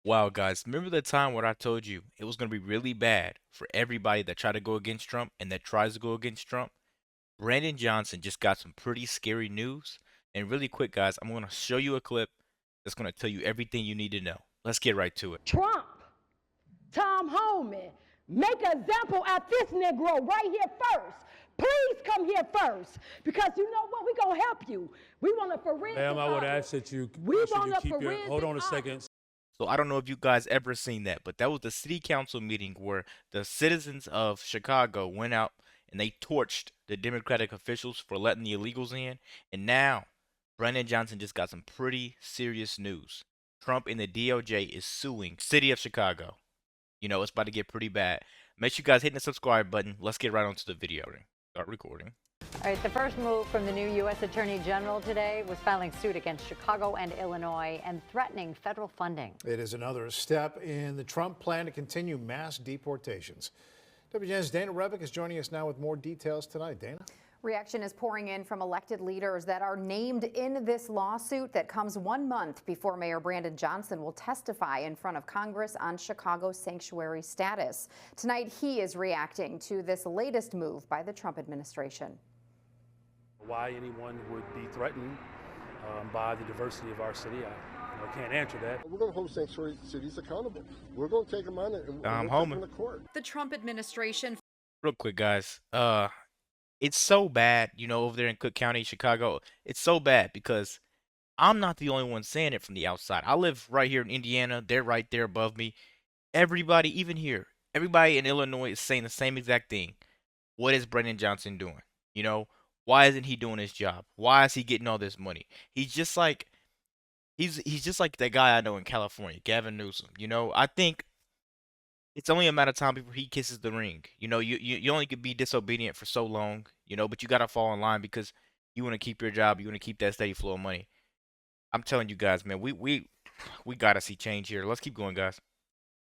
Wow, guys, remember the time when I told you it was going to be really bad for everybody that tried to go against Trump and that tries to go against Trump? Brandon Johnson just got some pretty scary news. And really quick, guys, I'm going to show you a clip that's going to tell you everything you need to know. Let's get right to it. Trump, Tom Homan, make an example out this Negro right here first. Please come here first, because you know what? We're going to help you. We want a forensic Ma'am, I would audit. ask that you We want a keep your, hold forensic on a audit. second. So I don't know if you guys ever seen that, but that was the city council meeting where the citizens of Chicago went out and they torched the Democratic officials for letting the illegals in. And now Brandon Johnson just got some pretty serious news. Trump and the DOJ is suing city of Chicago. You know, it's about to get pretty bad. Make sure you guys hit the subscribe button. Let's get right onto the video. Start recording. All right, the first move from the new U.S. Attorney General today was filing suit against Chicago and Illinois and threatening federal funding. It is another step in the Trump plan to continue mass deportations. WGN's Dana Rebick is joining us now with more details tonight. Dana? Reaction is pouring in from elected leaders that are named in this lawsuit that comes 1 month before Mayor Brandon Johnson will testify in front of Congress on Chicago's sanctuary status. Tonight, he is reacting to this latest move by the Trump administration. Why anyone would be threatened by the diversity of our city, I can't answer that. We're going to hold sanctuary cities accountable. We're going to take them on and we'll take them to court. The Trump administration. Real quick, guys. It's so bad, you know, over there in Cook County, Chicago. It's so bad because I'm not the only one saying it from the outside. I live right here in Indiana. They're right there above me. Everybody, even here, everybody in Illinois is saying the same exact thing. What is Brendan Johnson doing? You know, why isn't he doing his job? Why is he getting all this money? He's just like he's just like that guy I know in California, Gavin Newsom. You know, I think it's only a matter of time before he kisses the ring. You know, you only could be disobedient for so long, you know, but you gotta fall in line because you want to keep your job, you want to keep that steady flow of money. I'm telling you guys, man, we gotta see change here. Let's keep going, guys.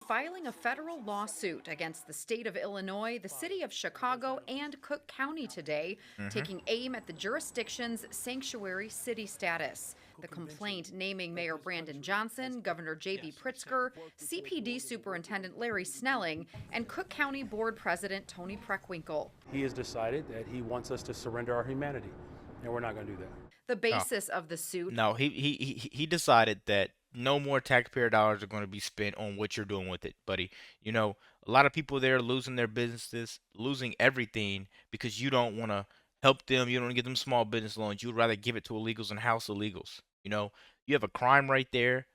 Filing a federal lawsuit against the state of Illinois, the city of Chicago, and Cook County today, taking aim at the jurisdiction's sanctuary city status. The complaint naming Mayor Brandon Johnson, Governor J.B. Pritzker, CPD Superintendent Larry Snelling, and Cook County Board President Tony Preckwinkle. He has decided that he wants us to surrender our humanity, and we're not going to do that. The basis of the suit. No, he decided that no more taxpayer dollars are going to be spent on what you're doing with it, buddy. You know, a lot of people there losing their businesses, losing everything because you don't want to help them. You don't want to give them small business loans. You'd rather give it to illegals and house illegals. You know, you have a crime rate there.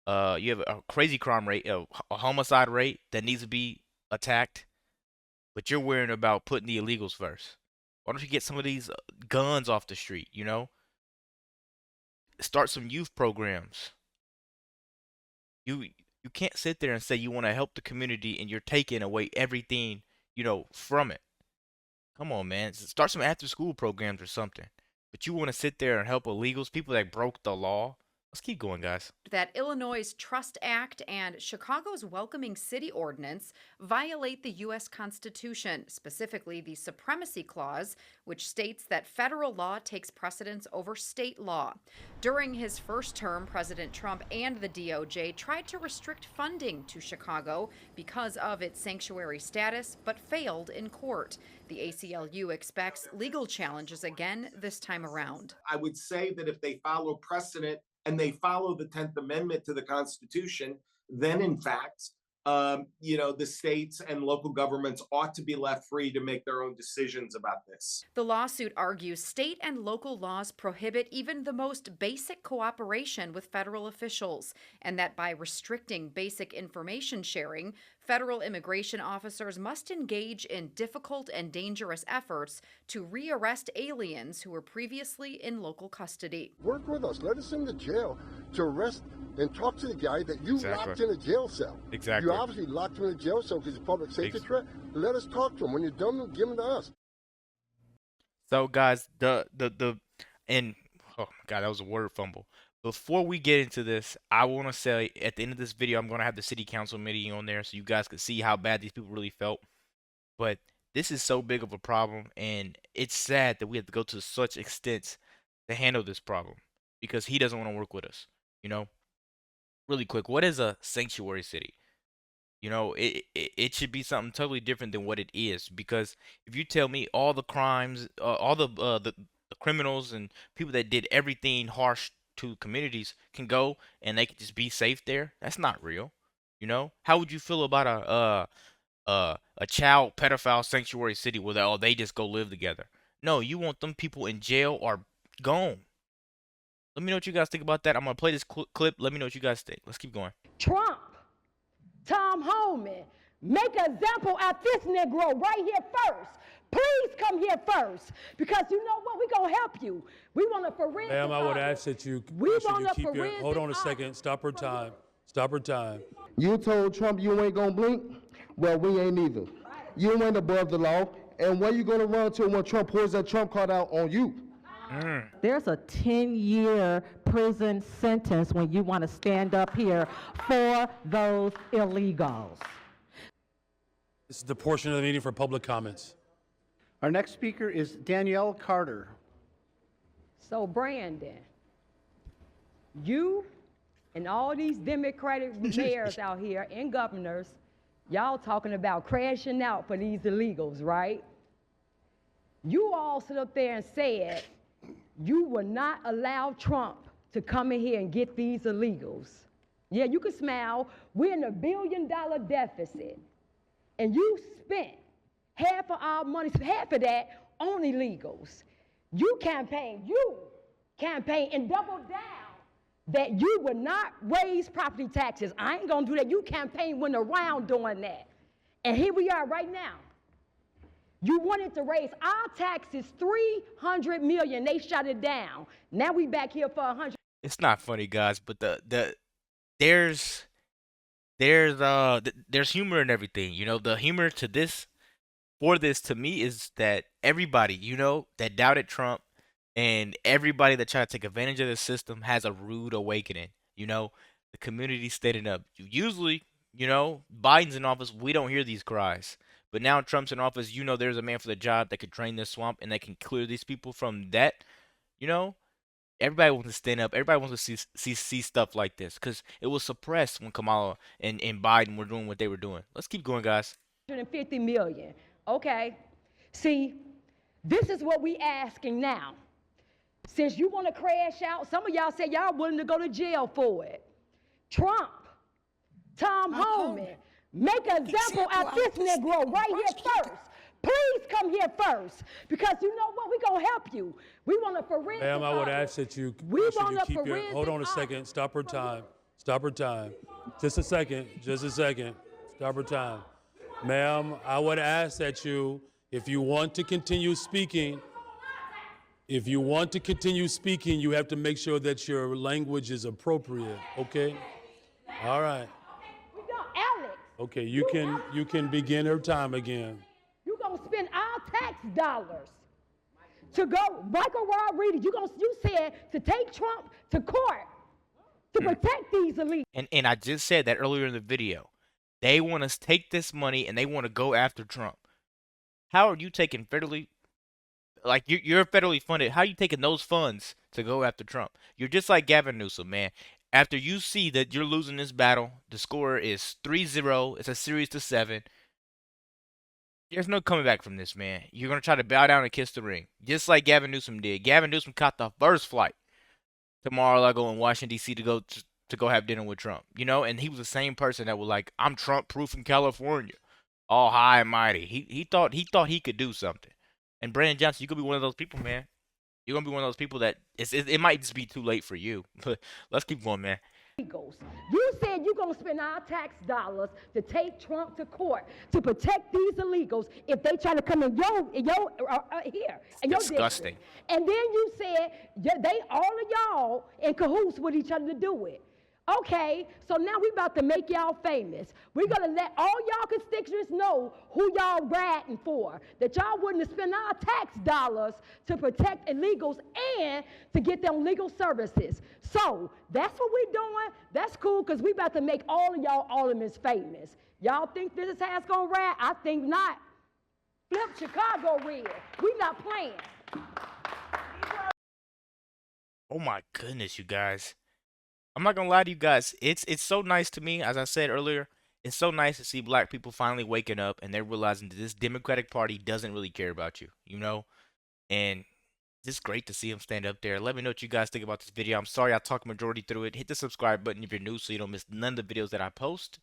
You have a crazy crime rate, a homicide rate that needs to be attacked, but you're worrying about putting the illegals first. Why don't you get some of these guns off the street? You know, start some youth programs. You can't sit there and say you want to help the community and you're taking away everything, you know, from it. Come on, man. Start some after school programs or something. But you want to sit there and help illegals, people that broke the law. Let's keep going, guys. That Illinois' Trust Act and Chicago's Welcoming City Ordinance violate the U.S. Constitution, specifically the Supremacy Clause, which states that federal law takes precedence over state law. During his first term, President Trump and the DOJ tried to restrict funding to Chicago because of its sanctuary status, but failed in court. The ACLU expects legal challenges again this time around. I would say that if they follow precedent and they follow the 10th Amendment to the Constitution, then in fact, the states and local governments ought to be left free to make their own decisions about this. The lawsuit argues state and local laws prohibit even the most basic cooperation with federal officials, and that by restricting basic information sharing, federal immigration officers must engage in difficult and dangerous efforts to rearrest aliens who were previously in local custody. Work with us. Let us in the jail to arrest and talk to the guy that you locked in a jail cell. Exactly. You obviously locked him in a jail cell because it's a public safety threat. Let us talk to him. When you're done, give him to us. So, guys, and oh my God, that was a word fumble. Before we get into this, I want to say at the end of this video, I'm going to have the city council meeting on there so you guys can see how bad these people really felt. But this is so big of a problem, and it's sad that we have to go to such extents to handle this problem because he doesn't want to work with us, you know? really quick, what is a sanctuary city? You know, it should be something totally different than what it is. Because if you tell me all the crimes, all the criminals and people that did everything harsh to communities can go and they can just be safe there, that's not real. You know, how would you feel about a child pedophile sanctuary city where they just go live together? No, you want them people in jail or gone. Let me know what you guys think about that. I'm gonna play this clip. Let me know what you guys think. Let's keep going. Trump, Tom Homan, make an example out this Negro right here first. Please come here first, because you know what? We're going to help you. We want a forensic Ma'am, I would audit. ask that you, We want a keep your, forensic hold on a audit. second, stop her time. Stop her time. You told Trump you ain't gonna blink? Well, we ain't either. You ain't above the law. And where you gonna run to when Trump pours that Trump card out on you? There's a 10-year prison sentence when you want to stand up here for those illegals. This is the portion of the meeting for public comments. Our next speaker is Danielle Carter. So, Brandon, you and all these Democratic mayors out here and governors, y'all talking about crashing out for these illegals, right? You all sit up there and said you will not allow Trump to come in here and get these illegals. Yeah, you can smile. We're in a $1 billion deficit. And you spent half of our money, half of that on illegals. You campaign and double down that you would not raise property taxes. I ain't gonna do that. You campaign went around doing that. And here we are right now. You wanted to raise our taxes $300 million. They shut it down. Now we back here for 100. It's not funny, guys, but there's humor in everything. You know, the humor to this to me is that everybody, you know, that doubted Trump and everybody that tried to take advantage of the system has a rude awakening. You know, the community standing up. Usually, you know, Biden's in office, we don't hear these cries. But now Trump's in office, you know, there's a man for the job that could drain this swamp and that can clear these people from that. You know, everybody wants to stand up. Everybody wants to see stuff like this because it was suppressed when Kamala and Biden were doing what they were doing. Let's keep going, guys. 150 million. Okay. See, this is what we asking now. Since you want to crash out, some of y'all say y'all willing to go to jail for it. Trump, Tom Homan, make an example out this Negro right here first. Please come here first, because you know what? We're going to help you. We want a forensic Ma'am, I would audit. ask that you, keep your, hold on a second, stop her time. Stop her time. Just a second. Stop her time. Ma'am, I would ask that you, if you want to continue speaking, you have to make sure that your language is appropriate, okay? All right. We got Alex. Okay, you can begin her time again. You're going to spend our tax dollars to go, Michael Rodriguez, you said to take Trump to court to protect these elites. And I just said that earlier in the video. They want to take this money and they want to go after Trump. How are you taking federally, like you're federally funded, how are you taking those funds to go after Trump? You're just like Gavin Newsom, man. After you see that you're losing this battle, the score is 3-0, it's a series to 7. There's no coming back from this, man. You're going to try to bow down and kiss the ring, just like Gavin Newsom did. Gavin Newsom caught the first flight to Mar-a-Lago in Washington, D.C. to go have dinner with Trump, you know? And he was the same person that was like, I'm Trump-proof in California, all high and mighty. He thought he could do something. And Brandon Johnson, you could be one of those people, man. You're going to be one of those people that it might just be too late for you. But let's keep going, man. You said you're going to spend our tax dollars to take Trump to court to protect these illegals if they try to come in your here. In your disgusting. District. And then you said all of y'all in cahoots with each other to do it. Okay, so now we about to make y'all famous. We're going to let all y'all constituents know who y'all ratting for, that y'all wouldn't spend our tax dollars to protect illegals and to get them legal services. So that's what we're doing. That's cool, because we about to make all of y'all aldermen famous. Y'all think this is how it's going to rat? I think not. Flip Chicago red. We not playing. Oh my goodness, you guys. I'm not gonna lie to you guys. It's so nice to me, as I said earlier. It's so nice to see black people finally waking up and they're realizing that this Democratic Party doesn't really care about you, you know? And it's great to see them stand up there. Let me know what you guys think about this video. I'm sorry I talked majority through it. Hit the subscribe button if you're new so you don't miss none of the videos that I post.